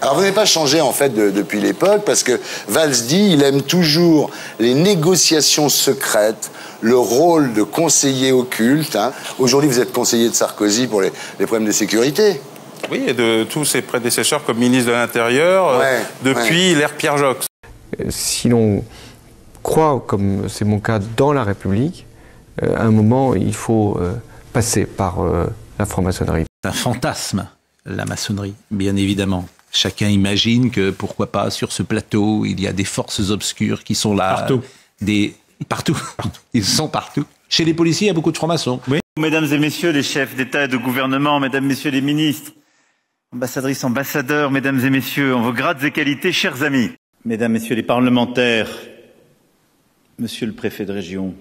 Alors vous n'avez pas changé en fait depuis l'époque, parce que Valls dit il aime toujours les négociations secrètes, le rôle de conseiller occulte. Hein. Aujourd'hui vous êtes conseiller de Sarkozy pour les problèmes de sécurité. Oui, et de tous ses prédécesseurs comme ministre de l'Intérieur, depuis l'ère Pierre Joxe. Si l'on croit, comme c'est mon cas, dans la République, à un moment, il faut passer par la franc-maçonnerie. C'est un fantasme, la maçonnerie, bien évidemment. Chacun imagine que, pourquoi pas, sur ce plateau, il y a des forces obscures qui sont là. Partout. Partout. Ils sont partout. Chez les policiers, il y a beaucoup de francs-maçons. Oui. Mesdames et messieurs les chefs d'État et de gouvernement, mesdames, messieurs les ministres, ambassadrices, ambassadeurs, mesdames et messieurs, en vos grades et qualités, chers amis, mesdames, messieurs les parlementaires, monsieur le préfet de région,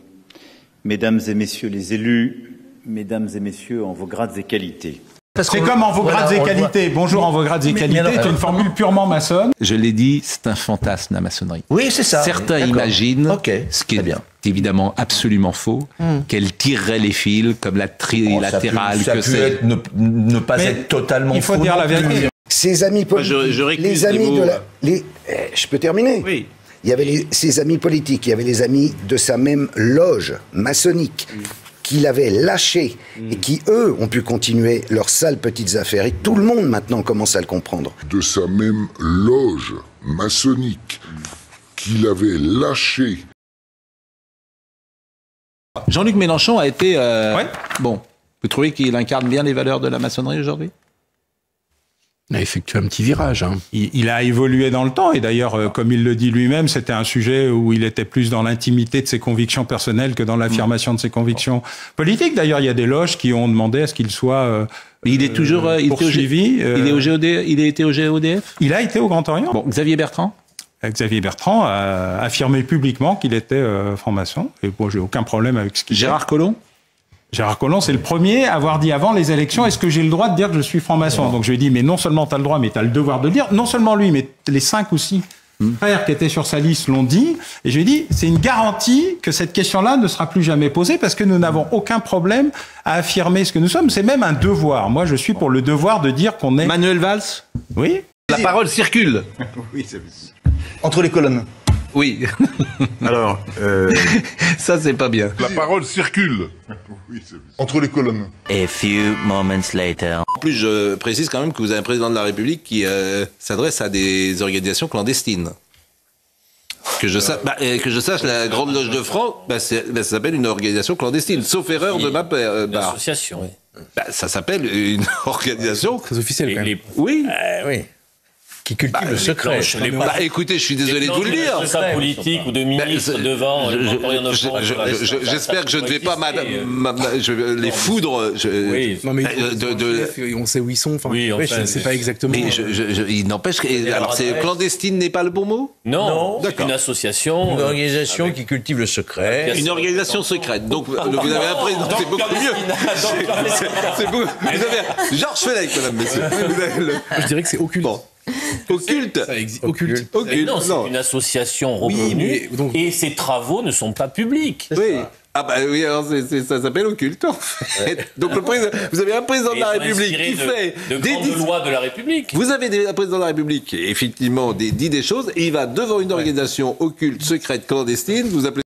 mesdames et messieurs les élus, mesdames et messieurs, en vos grades et qualités. C'est comme en vos grades et qualités. Bonjour en vos grades et qualités, c'est une formule purement maçonne. Je l'ai dit, c'est un fantasme, la maçonnerie. Oui, c'est ça. Certains imaginent, ce qui est évidemment absolument faux, qu'elle tirerait les fils comme la trilatérale que c'est. Ne pas être totalement faux. Il faut dire la vérité. Ses amis politiques, les amis de la... je peux terminer. Oui. Il y avait ses amis politiques, il y avait les amis de sa même loge maçonnique qu'il avait lâchés et qui, eux, ont pu continuer leurs sales petites affaires. Et tout le monde, maintenant, commence à le comprendre. De sa même loge maçonnique qu'il avait lâchée. Jean-Luc Mélenchon a été... Bon, vous trouvez qu'il incarne bien les valeurs de la maçonnerie aujourd'hui ? Il a effectué un petit virage. Hein. Il a évolué dans le temps et d'ailleurs, comme il le dit lui-même, c'était un sujet où il était plus dans l'intimité de ses convictions personnelles que dans l'affirmation de ses convictions politiques. D'ailleurs, il y a des loges qui ont demandé à ce qu'il soit il est toujours poursuivi. Il a été au GODF. Il a été au Grand Orient. Bon, Xavier Bertrand. Xavier Bertrand a affirmé publiquement qu'il était franc-maçon. Et bon, j'ai aucun problème avec ce qu'il dit. Gérard Collomb. Gérard Collomb, c'est le premier à avoir dit avant les élections, est-ce que j'ai le droit de dire que je suis franc-maçon? Donc je lui ai dit, mais non seulement tu as le droit, mais tu as le devoir de le dire. Non seulement lui, mais les 5 ou 6 frères qui étaient sur sa liste l'ont dit. Et je lui ai dit, c'est une garantie que cette question-là ne sera plus jamais posée parce que nous n'avons aucun problème à affirmer ce que nous sommes. C'est même un devoir. Moi, je suis pour le devoir de dire qu'on est... Manuel Valls. Oui. La parole circule. Oui, c'est... Entre les colonnes. Oui. Alors, ça c'est pas bien. la parole circule. Oui, entre les colonnes. A few moments later. En plus, je précise quand même que vous avez un président de la République qui s'adresse à des organisations clandestines. Que je sache, la Grande Loge de France, ça s'appelle une organisation clandestine, sauf erreur de ma part. Une association. Ça s'appelle une organisation très officielle quand même. Oui. Oui. Qui cultive le secret. Écoutez, je suis désolé de vous le dire. Ça politique ou de ministre devant. J'espère que je ne vais pas les foudre. Oui. Non mais on sait où ils sont. Enfin, oui, enfin, je ne sais pas exactement. Mais il n'empêche que. Alors, clandestine n'est pas le bon mot? Non. C'est une association. Une organisation qui cultive le secret. Une organisation secrète. Donc, vous avez un président, c'est beaucoup mieux. C'est beaucoup. Vous avez Georges Fenech, madame, messieurs. Je dirais que c'est occulte. Occulte. Occulte. Non, c'est une association reconnue et ses travaux ne sont pas publics. Oui. Ah bah oui, alors ça s'appelle occulte en fait. Donc vous avez un président de la République qui fait des lois de la République. Vous avez un président de la République qui effectivement dit des choses et il va devant une organisation occulte, secrète, clandestine, vous appelez